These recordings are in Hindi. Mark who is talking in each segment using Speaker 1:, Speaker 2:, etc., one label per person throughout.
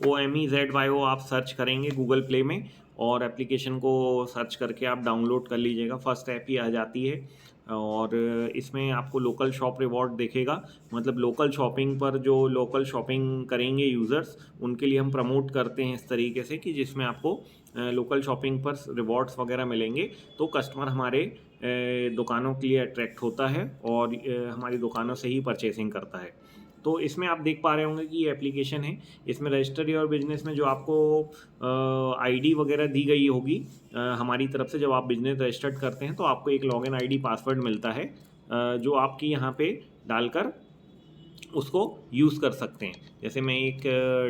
Speaker 1: OMEZYO आप सर्च करेंगे गूगल प्ले में और एप्लीकेशन को सर्च करके आप डाउनलोड कर लीजिएगा। फर्स्ट ऐप ही आ जाती है और इसमें आपको लोकल शॉप रिवॉर्ड दिखेगा। मतलब लोकल शॉपिंग पर जो लोकल शॉपिंग करेंगे यूज़र्स, उनके लिए हम प्रमोट करते हैं इस तरीके से कि जिसमें आपको लोकल शॉपिंग पर रिवॉर्ड्स वगैरह मिलेंगे, तो कस्टमर हमारे दुकानों के लिए अट्रैक्ट होता है और हमारी दुकानों से ही परचेसिंग करता है। तो इसमें आप देख पा रहे होंगे कि ये एप्लीकेशन है, इसमें रजिस्टर योर बिजनेस में जो आपको आईडी वगैरह दी गई होगी हमारी तरफ से, जब आप बिजनेस रजिस्टर्ड करते हैं तो आपको एक लॉगिन आईडी पासवर्ड मिलता है जो आपकी यहाँ पे डालकर उसको यूज़ कर सकते हैं। जैसे मैं एक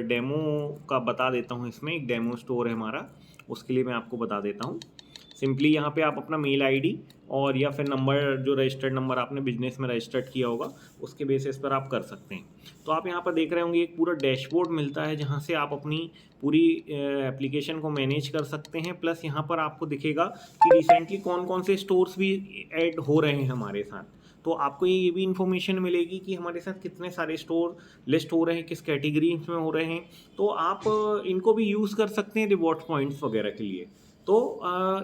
Speaker 1: डेमो का बता देता हूँ, इसमें एक डेमो स्टोर है हमारा, उसके लिए मैं आपको बता देता हूँ। सिंपली यहाँ पे आप अपना मेल आईडी और या फिर नंबर, जो रजिस्टर्ड नंबर आपने बिजनेस में रजिस्टर्ड किया होगा, उसके बेसिस पर आप कर सकते हैं। तो आप यहाँ पर देख रहे होंगे एक पूरा डैशबोर्ड मिलता है जहाँ से आप अपनी पूरी एप्लीकेशन को मैनेज कर सकते हैं। प्लस यहाँ पर आपको दिखेगा कि रिसेंटली कौन कौन से स्टोर्स भी ऐड हो रहे हैं हमारे साथ। तो आपको ये भी इन्फॉर्मेशन मिलेगी कि हमारे साथ कितने सारे स्टोर लिस्ट हो रहे हैं, किस कैटेगरी में हो रहे हैं। तो आप इनको भी यूज़ कर सकते हैं रिवॉर्ड पॉइंट्स वगैरह के लिए। तो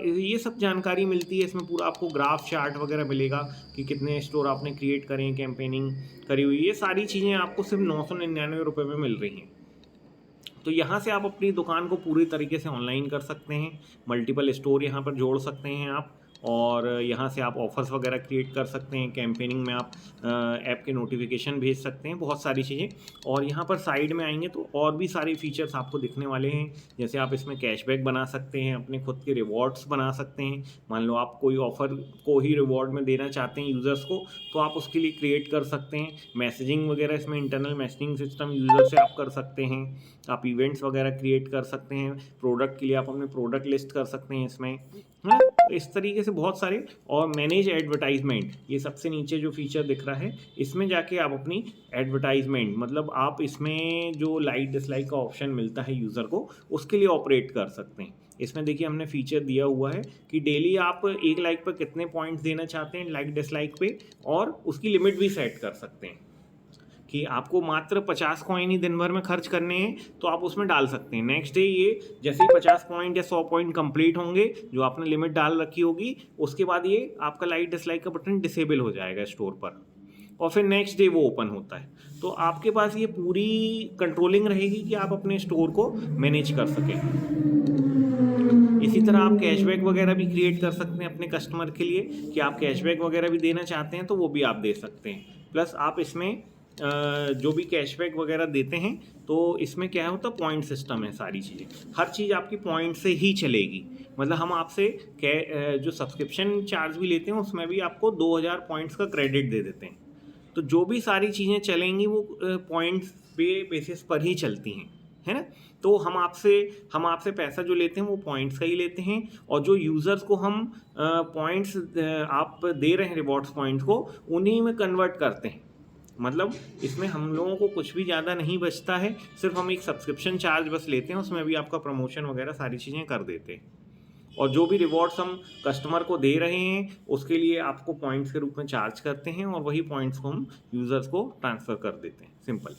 Speaker 1: ये सब जानकारी मिलती है इसमें, पूरा आपको ग्राफ चार्ट वगैरह मिलेगा कि कितने स्टोर आपने क्रिएट करे हैं, कैंपेनिंग करी हुई, ये सारी चीज़ें आपको सिर्फ 999 रुपये में मिल रही हैं। तो यहाँ से आप अपनी दुकान को पूरी तरीके से ऑनलाइन कर सकते हैं, मल्टीपल स्टोर यहाँ पर जोड़ सकते हैं आप, और यहाँ से आप ऑफ़र्स वगैरह क्रिएट कर सकते हैं। कैंपेनिंग में आप ऐप के नोटिफिकेशन भेज सकते हैं, बहुत सारी चीज़ें। और यहाँ पर साइड में आएंगे तो और भी सारे फीचर्स आपको दिखने वाले हैं। जैसे आप इसमें कैशबैक बना सकते हैं, अपने खुद के रिवॉर्ड्स बना सकते हैं। मान लो आप कोई ऑफ़र को ही रिवॉर्ड में देना चाहते हैं यूज़र्स को, तो आप उसके लिए क्रिएट कर सकते हैं। मैसेजिंग वगैरह इसमें इंटरनल मैसेजिंग सिस्टम यूज़र से आप कर सकते हैं। आप इवेंट्स वगैरह क्रिएट कर सकते हैं। प्रोडक्ट के लिए आप अपने प्रोडक्ट लिस्ट कर सकते हैं इसमें, है ना। इस तरीके से बहुत सारे, और मैनेज एडवर्टाइजमेंट, ये सबसे नीचे जो फीचर दिख रहा है, इसमें जाके आप अपनी एडवर्टाइजमेंट, मतलब आप इसमें जो लाइक डिसलाइक का ऑप्शन मिलता है यूज़र को, उसके लिए ऑपरेट कर सकते हैं। इसमें देखिए हमने फीचर दिया हुआ है कि डेली आप एक लाइक पर कितने पॉइंट्स देना चाहते हैं लाइक डिसलाइक पे, और उसकी लिमिट भी सेट कर सकते हैं कि आपको मात्र 50 कॉइन ही दिन भर में खर्च करने हैं, तो आप उसमें डाल सकते हैं। नेक्स्ट डे ये जैसे ही 50 पॉइंट या 100 पॉइंट कंप्लीट होंगे जो आपने लिमिट डाल रखी होगी, उसके बाद ये आपका लाइक डिसलाइक का बटन डिसेबल हो जाएगा स्टोर पर, और फिर नेक्स्ट डे वो ओपन होता है। तो आपके पास ये पूरी कंट्रोलिंग रहेगी कि आप अपने स्टोर को मैनेज कर सकें। इसी तरह आप कैशबैक वगैरह भी क्रिएट कर सकते हैं अपने कस्टमर के लिए, कि आप कैशबैक वगैरह भी देना चाहते हैं तो वो भी आप दे सकते हैं। प्लस आप इसमें जो भी कैशबैक वगैरह देते हैं, तो इसमें क्या होता है, पॉइंट सिस्टम है। सारी चीज़ें, हर चीज़ आपकी पॉइंट से ही चलेगी। मतलब हम आपसे जो सब्सक्रिप्शन चार्ज भी लेते हैं उसमें भी आपको 2000 पॉइंट्स का क्रेडिट दे देते हैं। तो जो भी सारी चीज़ें चलेंगी वो पॉइंट्स पे बेसिस पर ही चलती हैं, है ना। तो हम आपसे पैसा जो लेते हैं वो पॉइंट्स का ही लेते हैं, और जो यूज़र्स को हम पॉइंट्स आप दे रहे हैं, रिवॉर्ड्स पॉइंट्स को, उन्हीं में कन्वर्ट करते हैं। मतलब इसमें हम लोगों को कुछ भी ज़्यादा नहीं बचता है, सिर्फ हम एक सब्सक्रिप्शन चार्ज बस लेते हैं, उसमें भी आपका प्रमोशन वगैरह सारी चीज़ें कर देते हैं। और जो भी रिवॉर्ड्स हम कस्टमर को दे रहे हैं उसके लिए आपको पॉइंट्स के रूप में चार्ज करते हैं, और वही पॉइंट्स को हम यूज़र्स को ट्रांसफ़र कर देते हैं, सिंपल।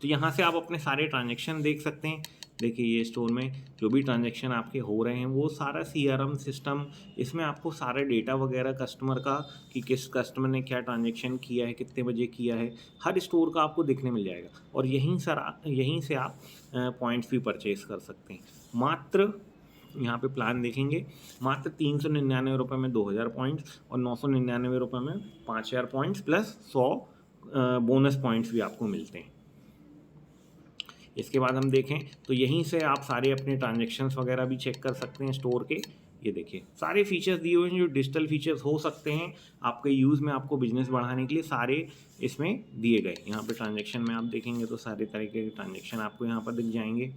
Speaker 1: तो यहाँ से आप अपने सारे ट्रांजेक्शन देख सकते हैं। देखिए ये स्टोर में जो भी ट्रांजेक्शन आपके हो रहे हैं वो सारा CRM सिस्टम, इसमें आपको सारे डेटा वगैरह कस्टमर का, कि किस कस्टमर ने क्या ट्रांजेक्शन किया है, कितने बजे किया है, हर स्टोर का आपको देखने मिल जाएगा। और यहीं से आप पॉइंट्स भी परचेज़ कर सकते हैं। मात्र यहाँ पे प्लान देखेंगे, मात्र 399 रुपये में 2000 पॉइंट्स, और 999 रुपये में 5000 पॉइंट्स प्लस 100 बोनस पॉइंट्स भी आपको मिलते हैं। इसके बाद हम देखें तो यहीं से आप सारे अपने ट्रांजेक्शन्स वगैरह भी चेक कर सकते हैं स्टोर के। ये देखिए सारे फीचर्स दिए हुए हैं जो डिजिटल फीचर्स हो सकते हैं आपके यूज़ में, आपको बिजनेस बढ़ाने के लिए, सारे इसमें दिए गए। यहाँ पे ट्रांजेक्शन में आप देखेंगे तो सारे तरीके के ट्रांजेक्शन आपको यहाँ पर दिख जाएंगे।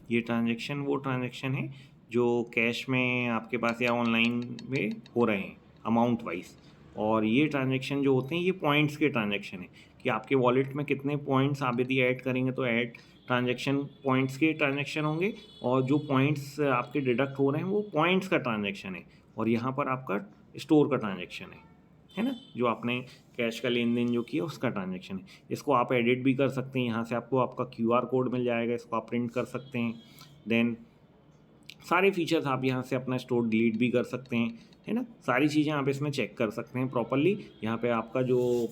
Speaker 1: ये ट्रांजेक्शन वो ट्रांजेक्शन है जो कैश में आपके पास या ऑनलाइन में हो रहे हैं अमाउंट वाइज। और ये ट्रांजेक्शन जो होते हैं ये पॉइंट्स के ट्रांजेक्शन है कि आपके वॉलेट में कितने पॉइंट्स आप यदि ऐड करेंगे तो ऐड ट्रांजेक्शन पॉइंट्स के ट्रांजेक्शन होंगे, और जो पॉइंट्स आपके डिडक्ट हो रहे हैं वो पॉइंट्स का ट्रांजेक्शन है, और यहाँ पर आपका स्टोर का ट्रांजेक्शन है ना, जो आपने कैश का लेन देन जो किया उसका ट्रांजेक्शन है। इसको आप एडिट भी कर सकते हैं, यहाँ से आपको आपका QR कोड मिल जाएगा, इसको आप प्रिंट कर सकते हैं। देन सारे फीचर्स आप यहाँ से अपना स्टोर डिलीट भी कर सकते हैं, है ना, सारी चीज़ें आप इसमें चेक कर सकते हैं प्रॉपरली। यहाँ पे आपका जो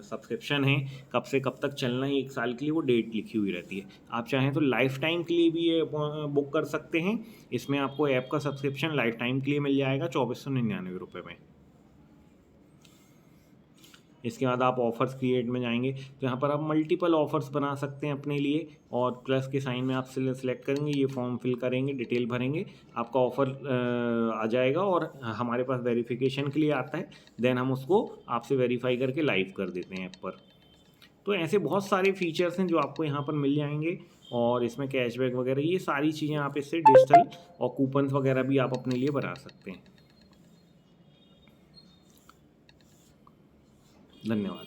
Speaker 1: सब्सक्रिप्शन है कब से कब तक चलना है, 1 साल के लिए, वो डेट लिखी हुई रहती है। आप चाहें तो लाइफ टाइम के लिए भी ये बुक कर सकते हैं। इसमें आपको ऐप का सब्सक्रिप्शन लाइफ टाइम के लिए मिल जाएगा 2499 रुपये में। इसके बाद आप ऑफ़र्स क्रिएट में जाएंगे तो यहाँ पर आप मल्टीपल ऑफ़र्स बना सकते हैं अपने लिए, और प्लस के साइन में आप सिलेक्ट करेंगे, ये फॉर्म फिल करेंगे, डिटेल भरेंगे, आपका ऑफ़र आ जाएगा और हमारे पास वेरिफिकेशन के लिए आता है। देन हम उसको आपसे वेरीफाई करके लाइव कर देते हैं ऐप पर। तो ऐसे बहुत सारे फीचर्स हैं जो आपको यहाँ पर मिल जाएंगे, और इसमें कैशबैक वगैरह ये सारी चीज़ें आप इससे डिजिटल और कूपन्स वगैरह भी आप अपने लिए बना सकते हैं। धन्यवाद।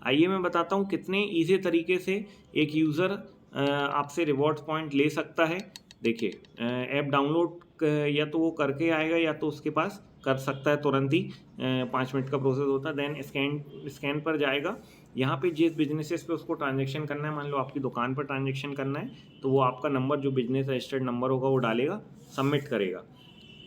Speaker 1: आइए मैं बताता हूँ कितने ईजी तरीके से एक यूज़र आपसे रिवॉर्ड्स पॉइंट ले सकता है। देखिए ऐप डाउनलोड या तो वो करके आएगा या तो उसके पास कर सकता है तुरंत ही, 5 मिनट का प्रोसेस होता है। देन स्कैन पर जाएगा, यहाँ पे जिस बिजनेसेस पे उसको ट्रांजेक्शन करना है, मान लो आपकी दुकान पर ट्रांजेक्शन करना है, तो वो आपका नंबर जो बिजनेस रजिस्टर्ड नंबर होगा वो डालेगा, सबमिट करेगा।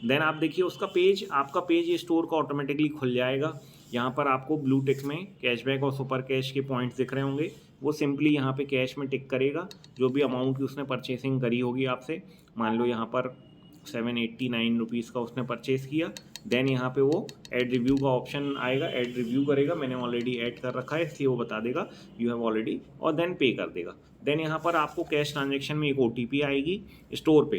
Speaker 1: देन आप देखिए उसका पेज, आपका पेज ये स्टोर का ऑटोमेटिकली खुल जाएगा। यहाँ पर आपको ब्लू टिक में कैशबैक और सुपर कैश के पॉइंट्स दिख रहे होंगे, वो सिंपली यहाँ पे कैश में टिक करेगा जो भी अमाउंट की उसने परचेसिंग करी होगी आपसे। मान लो यहाँ पर 789 रुपीज़ का उसने परचेज़ किया। देन यहाँ पे वो ऐड रिव्यू का ऑप्शन आएगा, ऐड रिव्यू करेगा, मैंने ऑलरेडी ऐड कर रखा है इसलिए वो बता देगा यू हैव ऑलरेडी, और देन पे कर देगा। देन यहाँ पर आपको कैश ट्रांजेक्शन में एक OTP आएगी स्टोर पे,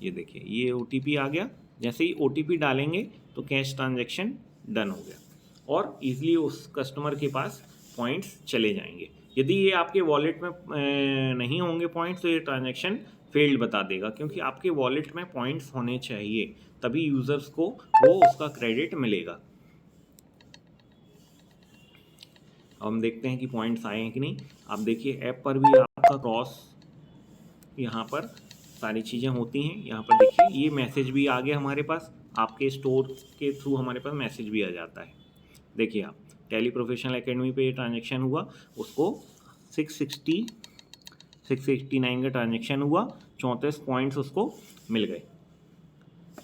Speaker 1: ये देखिए ये OTP आ गया। जैसे ही OTP डालेंगे तो कैश ट्रांजैक्शन डन हो गया, और ईजिली उस कस्टमर के पास पॉइंट्स चले जाएंगे। यदि ये आपके वॉलेट में नहीं होंगे पॉइंट्स तो ये ट्रांजैक्शन फेल्ड बता देगा, क्योंकि आपके वॉलेट में पॉइंट्स होने चाहिए, तभी यूज़र्स को वो उसका क्रेडिट मिलेगा। अब हम देखते हैं कि पॉइंट्स आए हैं कि नहीं। आप देखिए ऐप पर भी आपका क्रॉस, यहाँ पर सारी चीज़ें होती हैं। यहाँ पर देखिए ये मैसेज भी आ गया हमारे पास, आपके स्टोर के थ्रू हमारे पास मैसेज भी आ जाता है। देखिए आप टैली प्रोफेशनल एकेडमी पे ये ट्रांजेक्शन हुआ, उसको 689 का ट्रांजेक्शन हुआ, 34 पॉइंट्स उसको मिल गए।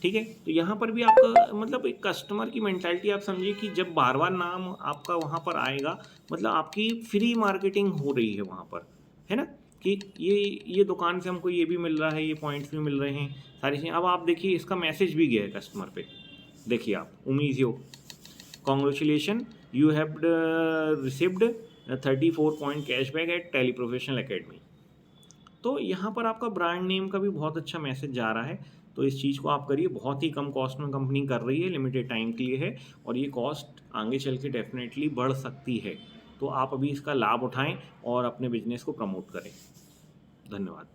Speaker 1: ठीक है, तो यहाँ पर भी आपका मतलब एक कस्टमर की मेंटालिटी आप समझिए कि जब बार बार नाम आपका वहाँ पर आएगा, मतलब आपकी फ्री मार्केटिंग हो रही है वहाँ पर, है ना, कि ये दुकान से हमको ये भी मिल रहा है, ये पॉइंट्स भी मिल रहे हैं, सारी चीज़ें। अब आप देखिए इसका मैसेज भी गया है कस्टमर पे, देखिए आप उम्मीद हो, congratulation you have received 34 point cashback at Tally professional academy. तो यहाँ पर आपका ब्रांड नेम का भी बहुत अच्छा मैसेज जा रहा है। तो इस चीज़ को आप करिए, बहुत ही कम कॉस्ट में कंपनी कर रही है, लिमिटेड टाइम के लिए है, और ये कॉस्ट आगे चल के डेफिनेटली बढ़ सकती है। तो आप अभी इसका लाभ उठाएं और अपने बिजनेस को प्रमोट करें। धन्यवाद।